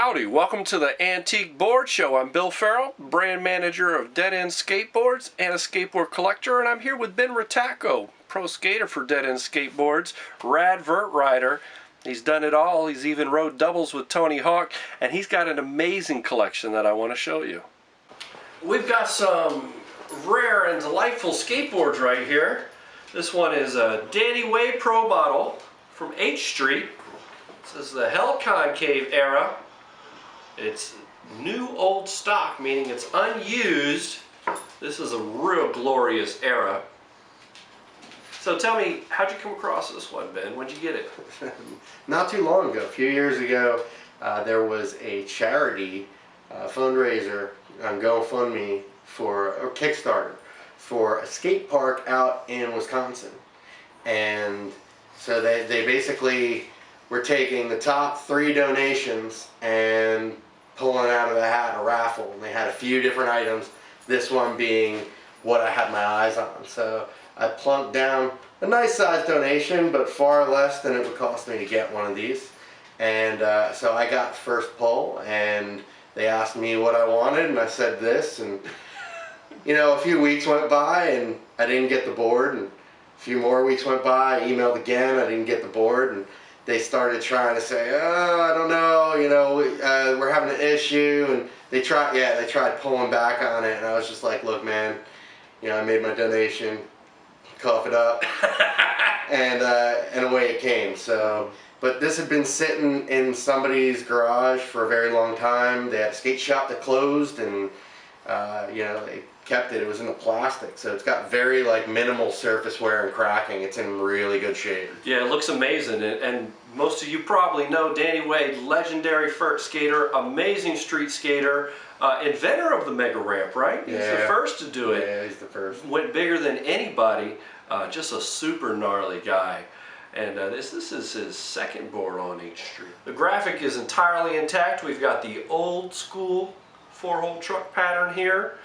Howdy, welcome to the Antique Board Show. I'm Bill Farrell, brand manager of Dead End Skateboards and a skateboard collector, and I'm here with Ben Ritacco, pro skater for Dead End Skateboards, rad vert rider. He's done it all. He's even rode doubles with Tony Hawk, and he's got an amazing collection that I want to show you. We've got some rare and delightful skateboards right here. This one is a Danny Way Pro model from H Street. This is the Hell Concave era. It's new old stock, meaning it's unused. This is a real glorious era. So tell me, how'd you come across this one, Ben? When'd you get it? Not too long ago, a few years ago, there was a charity fundraiser on GoFundMe for, or Kickstarter, for a skate park out in Wisconsin. And so they basically were taking the top 3 donations and pulling out of the hat a raffle. And they had a few different items, this one being what I had my eyes on. So I plunked down a nice sized donation, but far less than it would cost me to get one of these. And so I got first pull, and they asked me what I wanted, and I said this. And you know, a few weeks went by and I didn't get the board, and a few more weeks went by, I emailed again, I didn't get the board, and they started trying to say, oh, I don't know, you know, we're having an issue, and they tried pulling back on it, and I was just like, look, man, you know, I made my donation, cough it up, and away it came. So, but this had been sitting in somebody's garage for a very long time. They had a skate shop that closed, and you know, they kept it. It was in the plastic, so it's got very like minimal surface wear and cracking. It's in really good shape. Yeah, it looks amazing, and most of you probably know Danny Way, legendary vert skater, amazing street skater, inventor of the mega ramp, right? He's the first to do it. Yeah, he's the first. Went bigger than anybody. Just a super gnarly guy. And this is his second board on H Street. The graphic is entirely intact. We've got the old school 4-hole truck pattern here.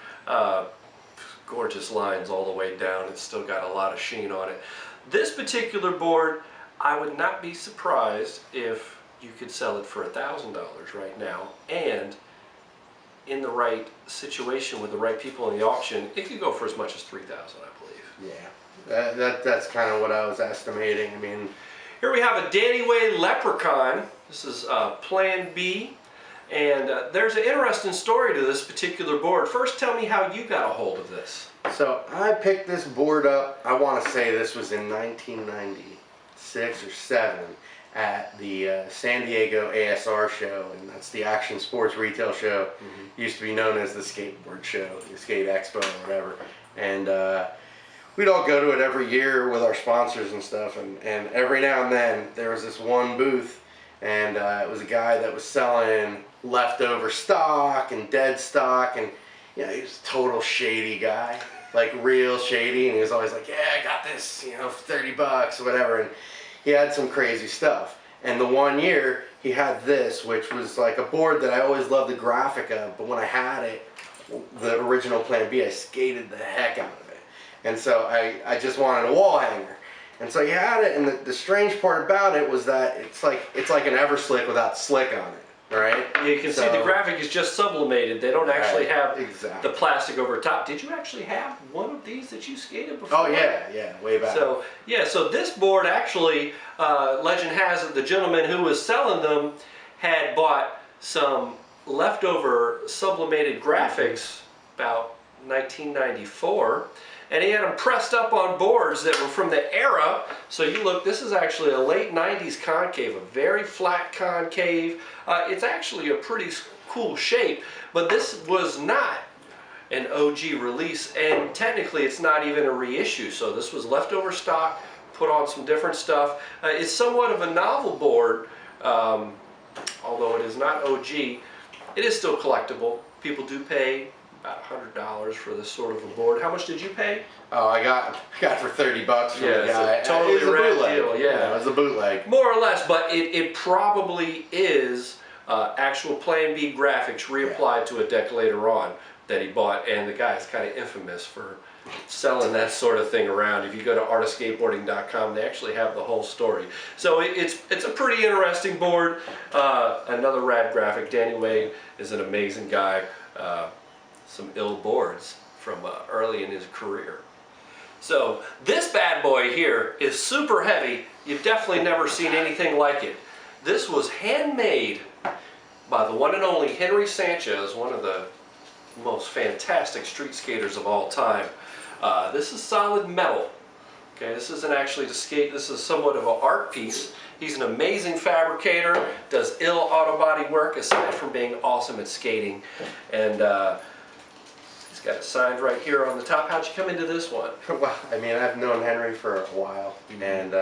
Gorgeous lines all the way down. It's still got a lot of sheen on it. This particular board, I would not be surprised if you could sell it for $1,000 right now, and in the right situation with the right people in the auction, it could go for as much as $3,000, I believe. Yeah, that's kind of what I was estimating. I mean, here we have a Danny Way Leprechaun. This is Plan B. And there's an interesting story to this particular board. First, tell me how you got a hold of this. So I picked this board up, I want to say this was in 1996 or 7 at the San Diego ASR show, and that's the Action Sports Retail Show. Used to be known as the Skateboard Show, the Skate Expo or whatever. And we'd all go to it every year with our sponsors and stuff, and every now and then there was this one booth, and it was a guy that was selling leftover stock and dead stock, and you know, he was a total shady guy, like real shady, and he was always like, yeah, I got this, you know, for $30 or whatever, and he had some crazy stuff. And the one year he had this, which was like a board that I always loved the graphic of, but when I had it, the original Plan B, I skated the heck out of it, and so I just wanted a wall hanger. And so he had it, and the strange part about it was that it's like an Everslick without slick on it, right? Yeah, you can see the graphic is just sublimated. They don't actually have exactly the plastic over top. Did you actually have one of these that you skated before? Oh yeah, way back. So yeah, so this board actually, legend has it, the gentleman who was selling them had bought some leftover sublimated graphics about 1994. And he had them pressed up on boards that were from the era. So you look, this is actually a late 90s concave, a very flat concave. It's actually a pretty cool shape, but this was not an OG release, and technically it's not even a reissue. So this was leftover stock, put on some different stuff. It's somewhat of a novel board, although it is not OG. It is still collectible. People do pay about $100 for this sort of a board. How much did you pay? Oh, I got for $30 from the guy. It's a totally rad deal. Yeah, it was a bootleg. More or less, but it probably is actual Plan B graphics reapplied to a deck later on that he bought, and the guy is kind of infamous for selling that sort of thing around. If you go to artofskateboarding.com, they actually have the whole story. So it's a pretty interesting board. Another rad graphic. Danny Wade is an amazing guy. Some ill boards from early in his career. So this bad boy here is super heavy. You've definitely never seen anything like it. This was handmade by the one and only Henry Sanchez, one of the most fantastic street skaters of all time. This is solid metal. Okay, this isn't actually to skate. This is somewhat of an art piece. He's an amazing fabricator, does ill auto body work aside from being awesome at skating. And he's got it signed right here on the top. How'd you come into this one? Well, I mean, I've known Henry for a while, and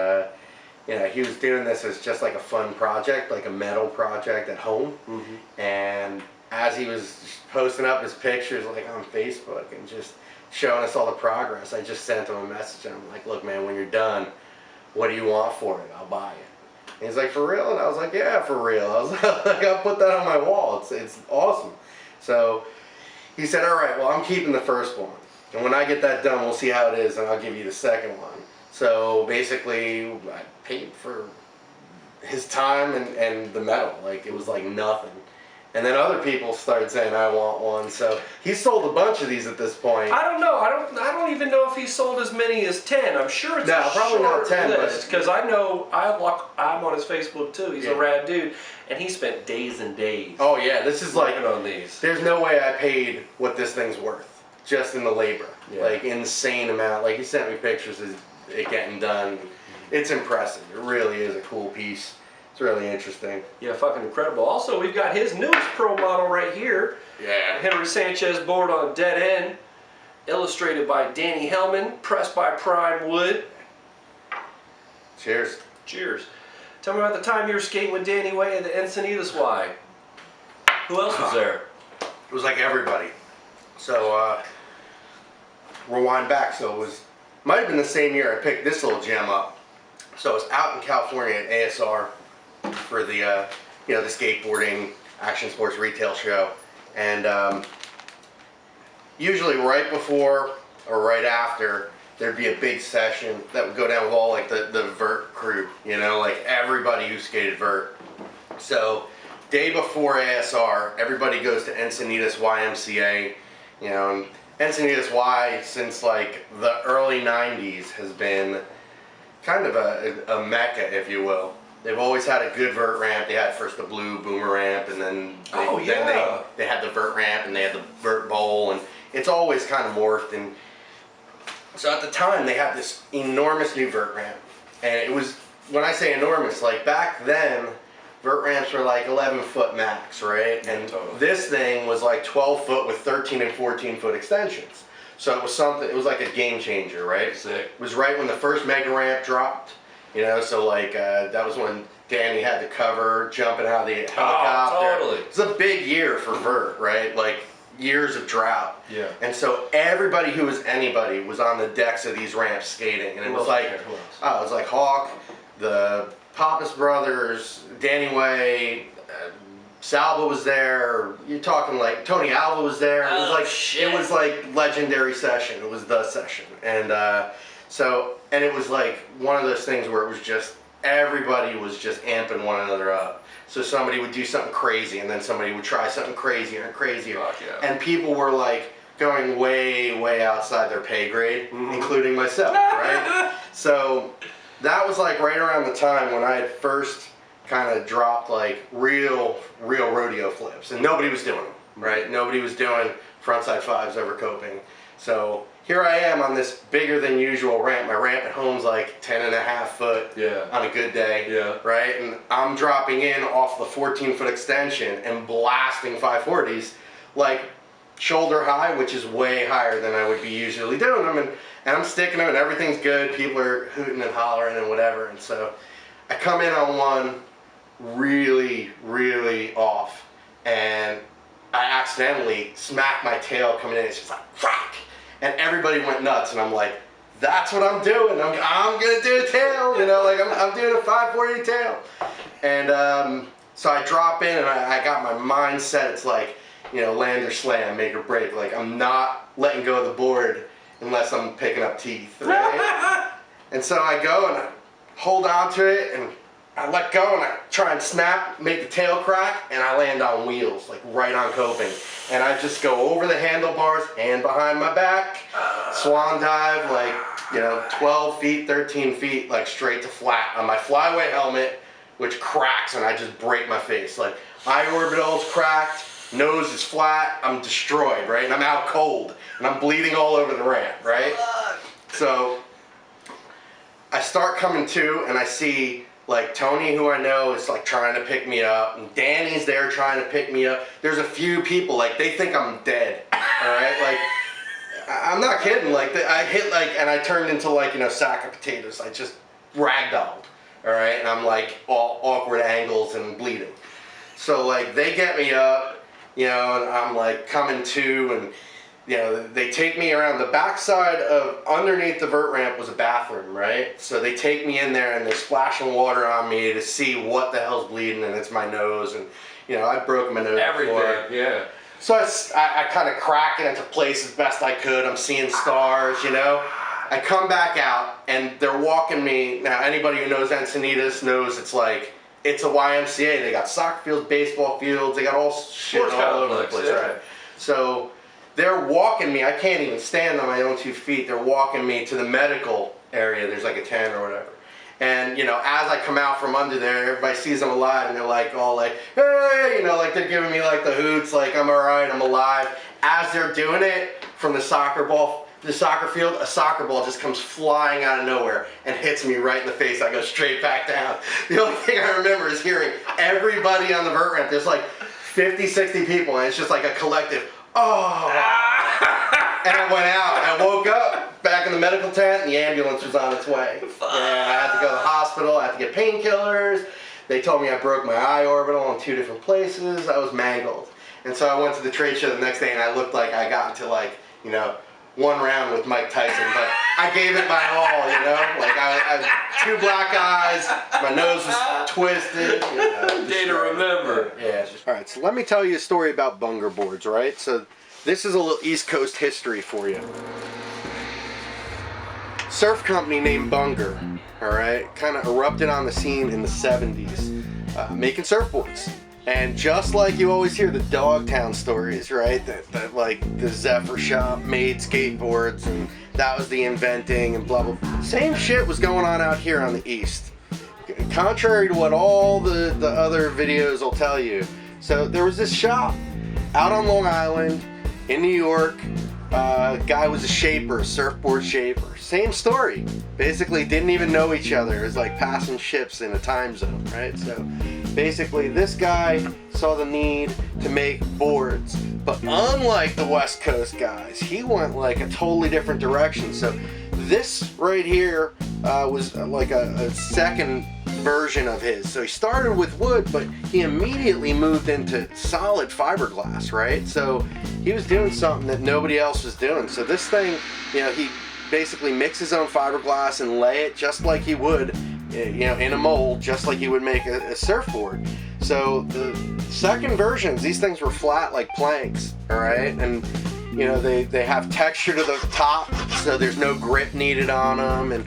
you know, he was doing this as just like a fun project, like a metal project at home. And as he was posting up his pictures like on Facebook and just showing us all the progress, I just sent him a message and I'm like, look man, when you're done, what do you want for it? I'll buy it. And he's like, for real? And I was like, yeah, for real. I was like, I'll put that on my wall. It's awesome. So he said, all right, well, I'm keeping the first one. And when I get that done, we'll see how it is and I'll give you the second one. So basically, I paid for his time and the metal. Like, it was like nothing. And then other people started saying, I want one. So he sold a bunch of these at this point. I don't know. I don't even know if he sold as many as 10. I'm sure it's no, a probably not 10, list. Because I know I'm on his Facebook too. He's a rad dude. And he spent days and days. Oh yeah, this is like, on these. There's no way I paid what this thing's worth. Just in the labor. Yeah. Like, insane amount. Like, he sent me pictures of it getting done. It's impressive. It really is a cool piece. It's really interesting. Yeah, fucking incredible. Also, we've got his newest pro model right here. Yeah. Henry Sanchez board on dead end. Illustrated by Danny Hellman. Pressed by Prime Wood. Cheers. Cheers. Tell me about the time you were skating with Danny Way at the Encinitas Y. Who else was there? It was like everybody. So, rewind back. So it might have been the same year I picked this little gem up. So I was out in California at ASR for the, you know, the skateboarding action sports retail show. And usually right before or right after, there'd be a big session that would go down with all like the vert crew, you know, like everybody who skated vert. So day before ASR, everybody goes to Encinitas YMCA, you know, and Encinitas Y since like the early 90s has been kind of a mecca, if you will. They've always had a good vert ramp. They had first the blue boomer ramp, and then they had the vert ramp, and they had the vert bowl, and it's always kind of morphed. And so at the time, they had this enormous new vert ramp, and it was, when I say enormous, like back then, vert ramps were like 11-foot max, right? And this thing was like 12 foot with 13 and 14 foot extensions. So it was something, it was like a game changer, right? Sick. It was right when the first mega ramp dropped, you know, so like that was when Danny had the cover, jumping out of the helicopter. Oh, totally. It was a big year for vert, right? Like years of drought. Yeah. And so everybody who was anybody was on the decks of these ramps skating. And it was like, it was like Hawk, the Pappas brothers, Danny Way, Salva was there. You're talking like Tony Alva was there. It was like shit. It was like legendary session. It was the session, and and it was like one of those things where it was just everybody was just amping one another up. So somebody would do something crazy, and then somebody would try something crazier and crazier, and people were like going way outside their pay grade, including myself, right? So that was like right around the time when I had first kind of dropped like real rodeo flips, and nobody was doing them, right? Nobody was doing frontside fives over coping. So here I am on this bigger than usual ramp. My ramp at home's like 10.5 foot on a good day, right? And I'm dropping in off the 14-foot extension and blasting 540s like shoulder high, which is way higher than I would be usually doing them, and I'm sticking them and everything's good. People are hooting and hollering and whatever, and so I come in on one really off, and I accidentally smacked my tail coming in. It's just like crack, and everybody went nuts, and I'm like, that's what I'm doing. I'm gonna do a tail, you know, like I'm doing a 540 tail. And so I drop in, and I got my mind set. It's like, you know, land or slam, make or break. Like, I'm not letting go of the board unless I'm picking up teeth, right? And so I go and I hold on to it and I let go and I try and snap, make the tail crack, and I land on wheels, like right on coping. And I just go over the handlebars, hand behind my back, swan dive, like, 12 feet, 13 feet, like straight to flat on my flyway helmet, which cracks and I just break my face. Like, eye orbital's cracked, nose is flat, I'm destroyed, right? And I'm out cold and I'm bleeding all over the ramp, right? So I start coming to and I see like Tony, who I know, is like trying to pick me up, and Danny's there trying to pick me up. There's a few people, like they think I'm dead, all right? Like, I'm not kidding, like I hit like, and I turned into like, a sack of potatoes. I just ragdolled, all right? And I'm like all awkward angles and bleeding. So like they get me up, and I'm like coming to, and they take me around the backside of, underneath the vert ramp was a bathroom, right? So they take me in there and they're splashing water on me to see what the hell's bleeding, and it's my nose, and I broke my nose Everything, before. yeah. So I kind of crack it into place as best I could. I'm seeing stars, I come back out and they're walking me. Now anybody who knows Encinitas knows it's a YMCA. They got soccer fields, baseball fields, they got all shit all over the place, right? So they're walking me, I can't even stand on my own 2 feet. They're walking me to the medical area. There's like a tent or whatever. And, as I come out from under there, everybody sees I'm alive and they're like, all like, hey, like they're giving me like the hoots, like I'm all right, I'm alive. As they're doing it from the soccer field, a soccer ball just comes flying out of nowhere and hits me right in the face. I go straight back down. The only thing I remember is hearing everybody on the vert ramp. There's like 50, 60 people, and it's just like a collective, oh. And I went out, I woke up back in the medical tent, and the ambulance was on its way. And I had to go to the hospital, I had to get painkillers. They told me I broke my eye orbital in 2 different places. I was mangled. And so I went to the trade show the next day, and I looked like I got into like, 1 round with Mike Tyson, but I gave it my all, like I had 2 black eyes, my nose was twisted. Day to remember. Yeah. All right, so let me tell you a story about Bunger boards, right? So this is a little East Coast history for you. Surf company named Bunger, all right, kind of erupted on the scene in the 70s, making surfboards. And just like you always hear the Dogtown stories, right? That like the Zephyr shop made skateboards and that was the inventing and blah, blah, blah. Same shit was going on out here on the East. Contrary to what all the other videos will tell you. So there was this shop out on Long Island in New York. Guy was a shaper, a surfboard shaper. Same story. Basically didn't even know each other. It was like passing ships in a time zone, right? So basically this guy saw the need to make boards. But unlike the West Coast guys, he went like a totally different direction. So this right here was like a second version of his. So he started with wood, but he immediately moved into solid fiberglass, right? So he was doing something that nobody else was doing. So this thing, he basically mix his own fiberglass and lay it just like he would, in a mold, just like you would make a surfboard. So the second versions, these things were flat like planks, all right? And they have texture to the top, so there's no grip needed on them. And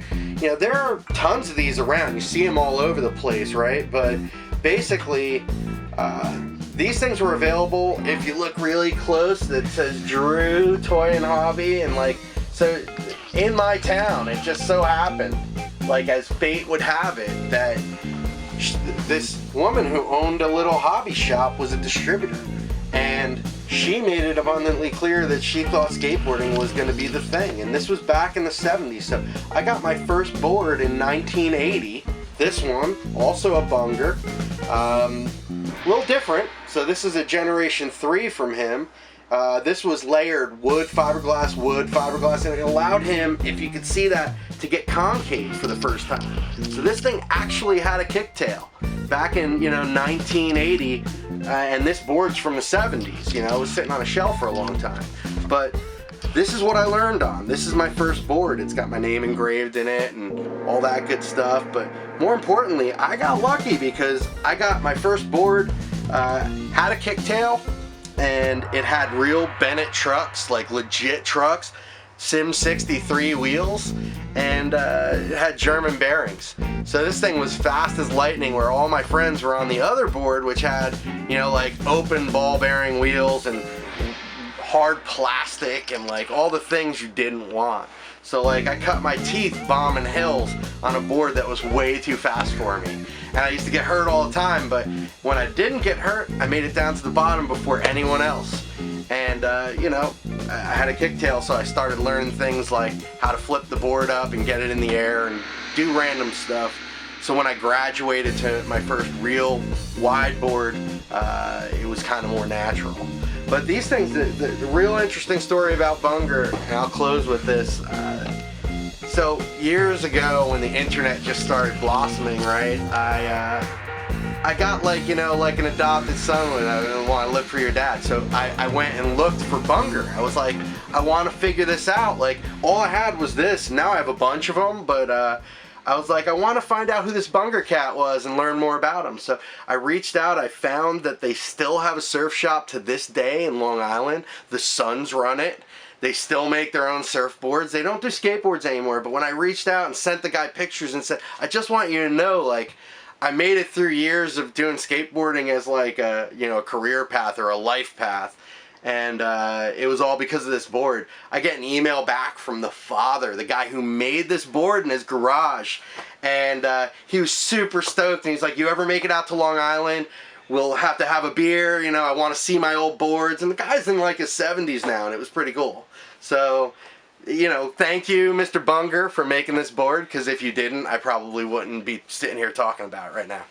there are tons of these around. You see them all over the place, right? But basically, these things were available. If you look really close, that says Drew Toy and Hobby, and like, so in my town, it just so happened, like as fate would have it, that this woman who owned a little hobby shop was a distributor, and she made it abundantly clear that she thought skateboarding was going to be the thing. And this was back in the 70s. So I got my first board in 1980. This one, also a Bunger. A little different. So this is a generation 3 from him. This was layered wood, fiberglass, and it allowed him, if you could see that, to get concave for the first time. So this thing actually had a kicktail back in 1980, and this board's from the 70s. It was sitting on a shelf for a long time. But this is what I learned on. This is my first board. It's got my name engraved in it and all that good stuff. But more importantly, I got lucky because I got my first board, had a kicktail, and it had real Bennett trucks, like legit trucks. Sim 63 wheels, and it had German bearings. So this thing was fast as lightning, where all my friends were on the other board, which had, you know, like open ball bearing wheels and hard plastic and like all the things you didn't want. So like I cut my teeth bombing hills on a board that was way too fast for me. And I used to get hurt all the time, but when I didn't get hurt, I made it down to the bottom before anyone else. And you know, I had a kicktail, so I started learning things like how to flip the board up and get it in the air and do random stuff. So when I graduated to my first real wide board, it was kind of more natural. But these things, the real interesting story about Bunger, and I'll close with this. So years ago, when the internet just started blossoming, right? I got like, you know, like an adopted son when I want to live for your dad. So I went and looked for Bunger. I was like, I want to figure this out. Like, all I had was this. Now I have a bunch of them, but I was like, I want to find out who this Bunger cat was and learn more about him. So I reached out. I found that they still have a surf shop to this day in Long Island. The Sons run it. They still make their own surfboards. They don't do skateboards anymore. But when I reached out and sent the guy pictures and said, I just want you to know, like, I made it through years of doing skateboarding as like a, you know, a career path or a life path. And it was all because of this board. I get an email back from the father, the guy who made this board in his garage. And he was super stoked. And he's like, you ever make it out to Long Island? We'll have to have a beer. You know, I want to see my old boards. And the guy's in like his 70s now, and it was pretty cool. So, you know, thank you, Mr. Bunger, for making this board. Because if you didn't, I probably wouldn't be sitting here talking about it right now.